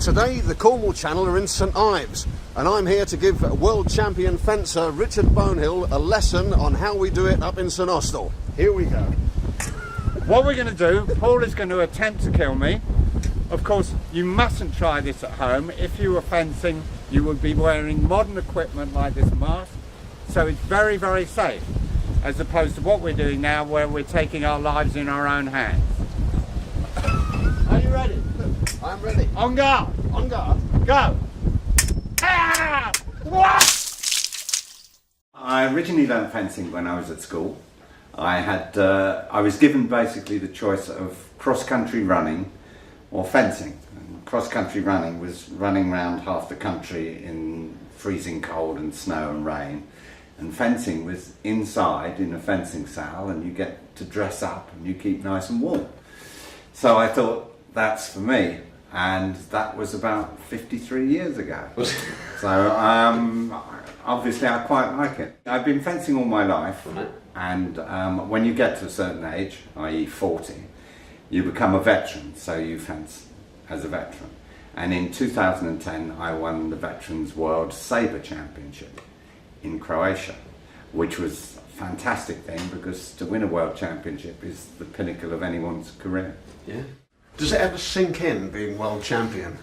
Today, the Cornwall Channel are in St Ives, and I'm here to give world champion fencer Richard Bonehill a lesson on how we do it up in St Austell. Here we go. What we're going to do, Paul is going to attempt to kill me. Of course, you mustn't try this at home. If you were fencing, you would be wearing modern equipment like this mask, so it's very, very safe, as opposed to what we're doing now, where we're taking our lives in our own hands. Are you ready? I'm ready. On guard! On guard. Go! Ah! I originally learned fencing when I was at school. I was given basically the choice of cross-country running or fencing. Cross-country running was running around half the country in freezing cold and snow and rain, and fencing was inside in a fencing cell, and you get to dress up and you keep nice and warm. So I thought, that's for me, and that was about 53 years ago. So obviously I quite like it. I've been fencing all my life, and when you get to a certain age, i.e. 40, you become a veteran, so you fence as a veteran. And in 2010 I won the Veterans World Sabre Championship in Croatia, which was a fantastic thing, because to win a world championship is the pinnacle of anyone's career. Yeah. Does it ever sink in, being world champion?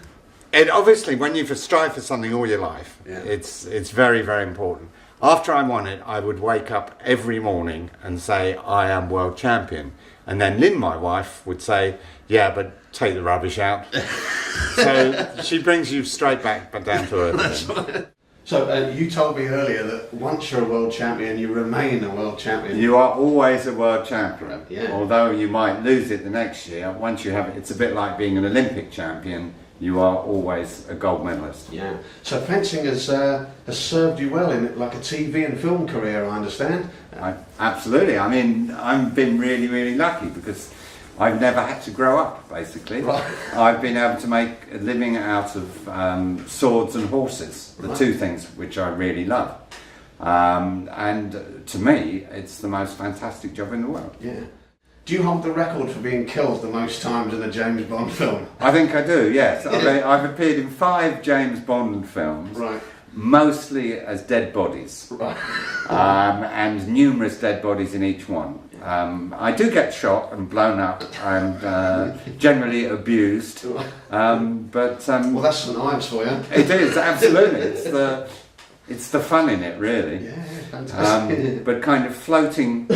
It obviously, when you've strived for something all your life, it's very, very important. After I won it, I would wake up every morning and say, I am world champion. And then Lynn, my wife, would say, yeah, but take the rubbish out. So she brings you straight back down to earth. So you told me earlier that once you're a world champion, you remain a world champion. You are always a world champion. Yeah. Although you might lose it the next year, once you have it, it's a bit like being an Olympic champion. You are always a gold medalist. Yeah. So fencing has served you well in like a TV and film career, I understand. Absolutely. I mean, I've been really, really lucky, because I've never had to grow up, basically. Right. I've been able to make a living out of swords and horses, the two things which I really love. And to me, it's the most fantastic job in the world. Yeah. Do you hold the record for being killed the most times in a James Bond film? I think I do, yes. I've appeared in 5 James Bond films, right, mostly as dead bodies, right. and numerous dead bodies in each one. I do get shot and blown up and generally abused, but well, that's St Ives for you. it is, absolutely. It's the fun in it, really. Yeah, fantastic. But kind of floating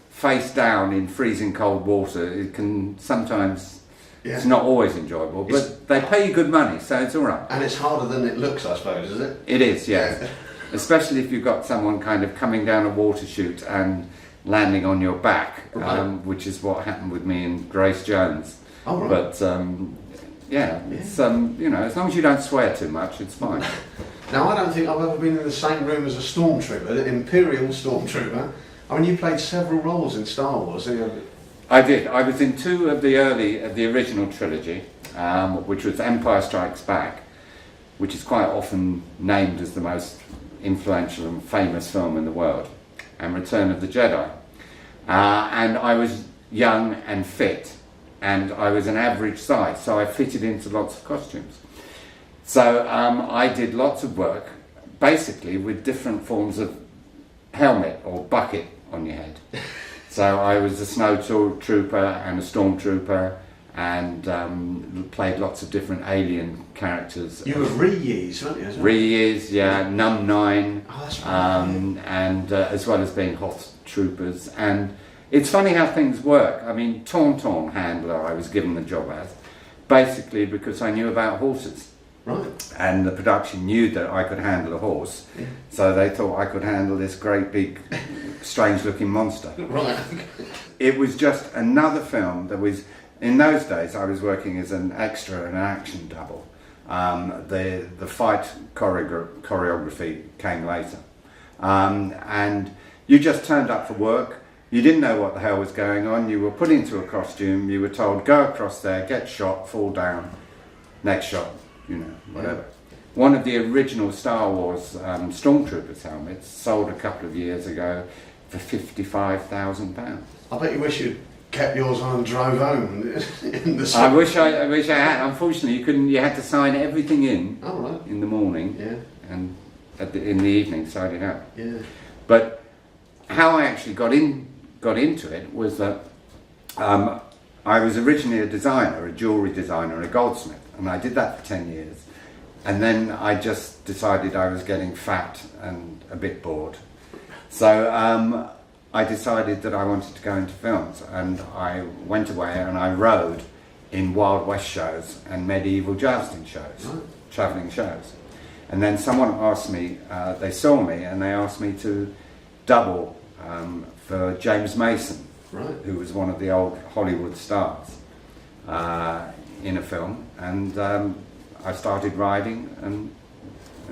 face down in freezing cold water, it can sometimes, it's not always enjoyable, but they pay you good money, so it's all right. And it's harder than it looks, I suppose, is it? It is, yes. Yeah. Especially if you've got someone kind of coming down a water chute and landing on your back, which is what happened with me and Grace Jones. Oh, right. But it's, you know, as long as you don't swear too much, it's fine. Now, I don't think I've ever been in the same room as a Stormtrooper, an Imperial Stormtrooper. I mean, you played several roles in Star Wars. I did. I was in 2 of the original trilogy, which was Empire Strikes Back, which is quite often named as the most influential and famous film in the world, and Return of the Jedi. And I was young and fit, and I was an average size, so I fitted into lots of costumes. So I did lots of work, basically with different forms of helmet or bucket on your head. So I was a snow trooper and a stormtrooper, and played lots of different alien characters. You were Ryes, weren't you? Ryes, yeah, Num 9, oh, that's right. and as well as being Hoth troopers. And it's funny how things work. I mean, Tauntaun handler I was given the job as, basically because I knew about horses. Right. And the production knew that I could handle a horse, so they thought I could handle this great big strange looking monster. Right. It was just another film that was, in those days I was working as an extra and an action double. The fight choreography came later. And you just turned up for work, you didn't know what the hell was going on, you were put into a costume, you were told go across there, get shot, fall down, next shot, you know, whatever. One of the original Star Wars Stormtroopers helmets sold a couple of years ago for £55,000. I bet you wish you'd kept yours on and drove home in the I wish I had. Unfortunately, you couldn't. You had to sign everything in in the morning, and in the evening sign it out. Yeah. But how I actually got into it was that I was originally a designer, a jewellery designer, and a goldsmith, and I did that for 10 years. And then I just decided I was getting fat and a bit bored. So I decided that I wanted to go into films, and I went away and I rode in Wild West shows and medieval jousting shows, travelling shows. And then someone asked me, they saw me and they asked me to double for James Mason, who was one of the old Hollywood stars in a film. And I started riding, and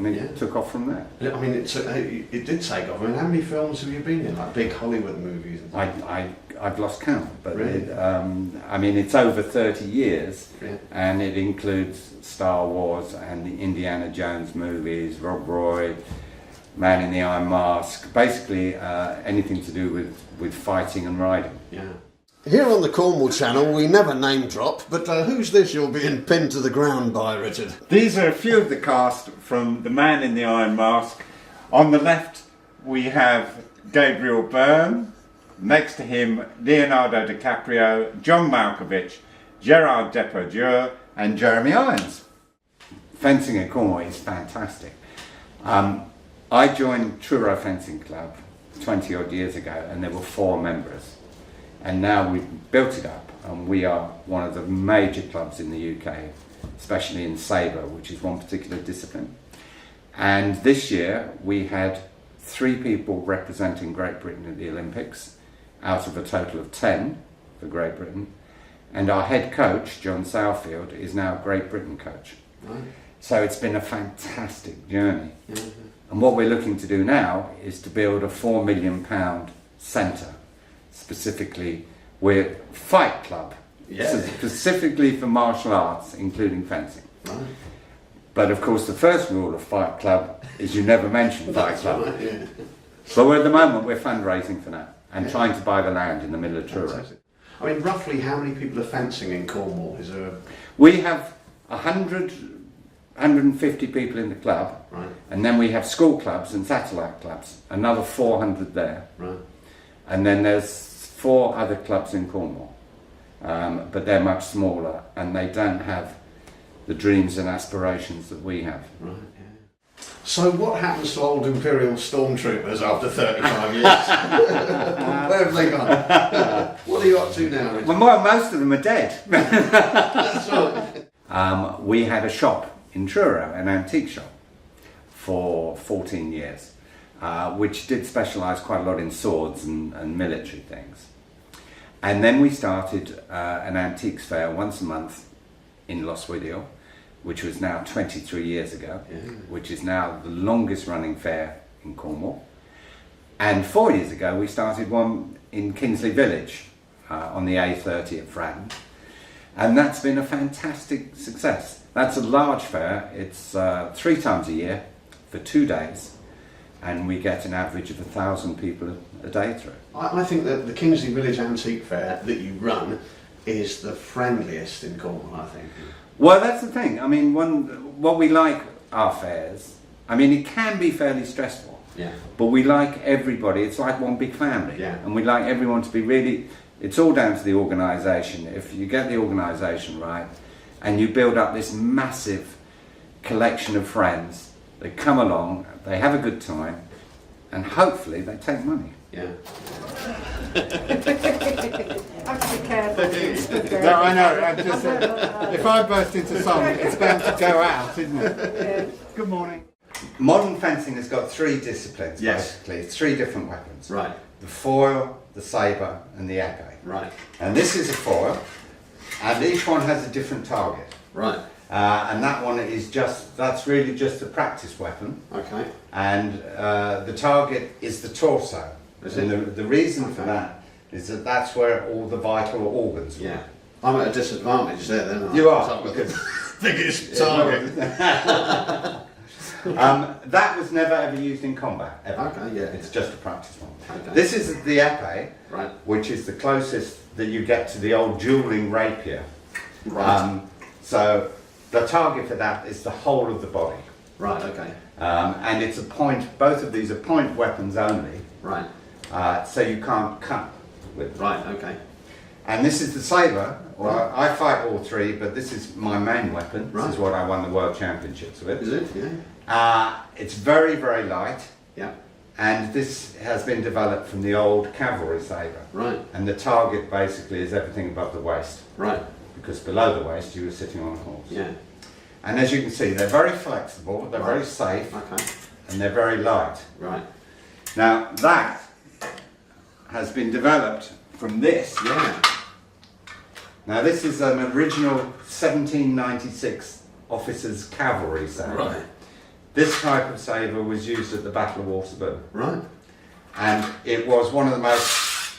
it took off from there. I mean, it did take off. I mean, how many films have you been in, like big Hollywood movies? I've lost count, but really? I mean, it's over 30 years, and it includes Star Wars and the Indiana Jones movies, Rob Roy, Man in the Iron Mask, basically anything to do with fighting and riding. Yeah. Here on the Cornwall channel, we never name drop, but who's this you're being pinned to the ground by, Richard? These are a few of the cast from The Man in the Iron Mask. On the left, we have Gabriel Byrne. Next to him, Leonardo DiCaprio, John Malkovich, Gerard Depardieu, and Jeremy Lyons. Fencing at Cornwall is fantastic. I joined Truro Fencing Club 20 odd years ago, and there were 4 members. And now we've built it up, and we are one of the major clubs in the UK, especially in sabre, which is one particular discipline. And this year we had 3 people representing Great Britain at the Olympics, out of a total of 10 for Great Britain. And our head coach, John Southfield, is now Great Britain coach. Right. So it's been a fantastic journey. Mm-hmm. And what we're looking to do now is to build a £4 million centre. Specifically, we're Fight Club, specifically for martial arts, including fencing. Right. But of course, the first rule of Fight Club is you never mention Fight Club. Right, yeah. So at the moment, we're fundraising for that and trying to buy the land in the middle of Truro. I mean, roughly how many people are fencing in Cornwall? Is there We have 150 people in the club, and then we have school clubs and satellite clubs, another 400 there. Right. And then there's 4 other clubs in Cornwall, but they're much smaller, and they don't have the dreams and aspirations that we have. Right, yeah. So what happens to old Imperial Stormtroopers after 35 years? Where have they gone? What are you up to now, Richard? Well, most of them are dead. That's right. We had a shop in Truro, an antique shop, for 14 years. Which did specialise quite a lot in swords and military things. And then we started an antiques fair once a month in Lostwithiel, which was now 23 years ago, which is now the longest running fair in Cornwall. And 4 years ago we started one in Kingsley Village on the A30 at Fratton. And that's been a fantastic success. That's a large fair. It's 3 times a year for 2 days. And we get an average of 1,000 people a day through. I think that the Kingsley Village Antique Fair that you run is the friendliest in Cornwall, I think. Well, that's the thing. I mean, what we like our fairs, I mean, it can be fairly stressful. Yeah. But we like everybody. It's like one big family. Yeah. And we like everyone to be really, it's all down to the organisation. If you get the organisation right and you build up this massive collection of friends, they come along, they have a good time, and hopefully they take money. Yeah. Have to be careful. No, I know. If I burst into song, it's bound to go out, isn't it? Yeah. Good morning. Modern fencing has got 3 disciplines, basically. 3 different weapons. Right. The foil, the sabre, and the épée. Right. And this is a foil, and each one has a different target. Right. And that one is that's really just a practice weapon. Okay. And the target is the torso. And the reason for that is that that's where all the vital organs are. Yeah. I'm at a disadvantage there then. You are. I've got the biggest target. That was never ever used in combat, ever. Okay, yeah. It's just a practice one. Okay. This is the épée, right, which is the closest that you get to the old dueling rapier. Right. So the target for that is the whole of the body. Right, okay. And it's a point, both of these are point weapons only. Right. So you can't cut with them. Right, okay. And this is the saber. Well, I fight all three, but this is my main weapon. Right. This is what I won the World Championships with. Is it? Yeah. It's very, very light. Yeah. And this has been developed from the old cavalry saber. Right. And the target basically is everything above the waist. Right. Because below the waist you were sitting on a horse. Yeah. And as you can see, they're very flexible, they're very safe, Okay. and they're very light. Right. Now that has been developed from this. Yeah. Now this is an original 1796 officer's cavalry sabre. Right. This type of sabre was used at the Battle of Waterloo. Right. And it was one of the most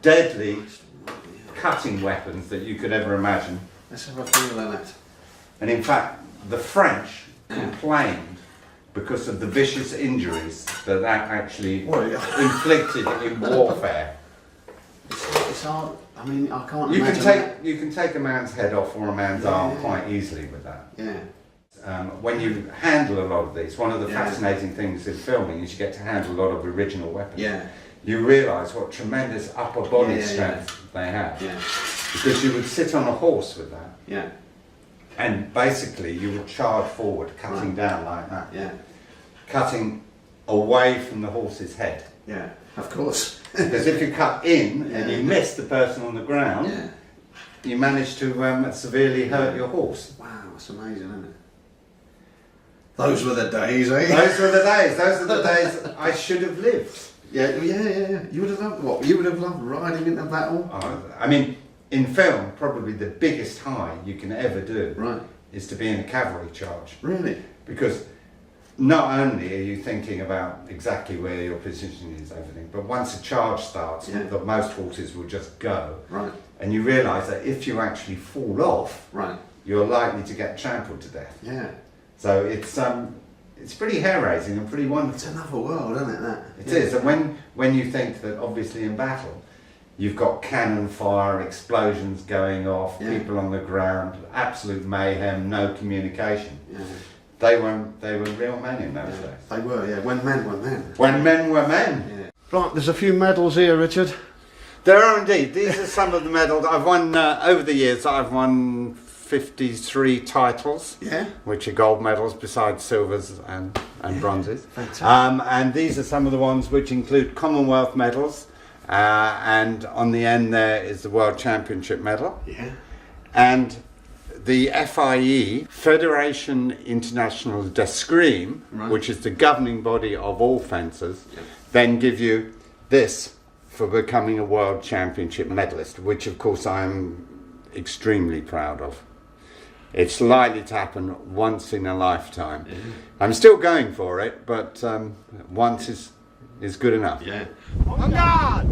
deadly cutting weapons that you could ever imagine. Let's have a feel of that. And in fact, the French complained because of the vicious injuries that actually inflicted in warfare. It's hard. I mean, I can't You imagine can take a man's head off or a man's arm quite easily with that. Yeah. When you handle a lot of these, one of the Yeah. fascinating things in filming is you get to handle a lot of original weapons. Yeah. You realise what tremendous upper body Yeah, strength they have. Yeah. Because you would sit on a horse with that, Yeah. and basically you would charge forward, cutting down like that. Yeah. Cutting away from the horse's head. Yeah. Of course. Because if you cut in and you miss the person on the ground, Yeah. you manage to severely hurt your horse. Wow, it's amazing, isn't it? Those were the days, eh? Those were the days. Those are the days I should have lived. Yeah. You would have loved what? You would have loved riding into battle? I mean, in film, probably the biggest high you can ever do Right. is to be in a cavalry charge. Really? Because not only are you thinking about exactly where your position is, everything, but once a charge starts, Yeah. most horses will just go. Right. And you realise that if you actually fall off, Right. you're likely to get trampled to death. Yeah. So it's pretty hair-raising and pretty It's wonderful. another world, isn't it, that? It is, and when you think that obviously in battle, you've got cannon fire, explosions going off, Yeah. people on the ground, absolute mayhem, no communication. Yeah. They were real men in those days. They were, yeah. When men were men. When men were men. Yeah. Right, there's a few medals here, Richard. There are indeed. These are some of the medals I've won over the years. I've won 53 titles, Yeah. which are gold medals besides silvers and bronzes. Fantastic. And these are some of the ones which include Commonwealth medals, and on the end there is the World Championship medal. Yeah. And the FIE, Federation International d'Escrime, Right. which is the governing body of all fencers, then give you this for becoming a World Championship medalist, which of course I'm extremely proud of. It's likely to happen once in a lifetime. Yeah. I'm still going for it, but once is good enough. Yeah. On guard!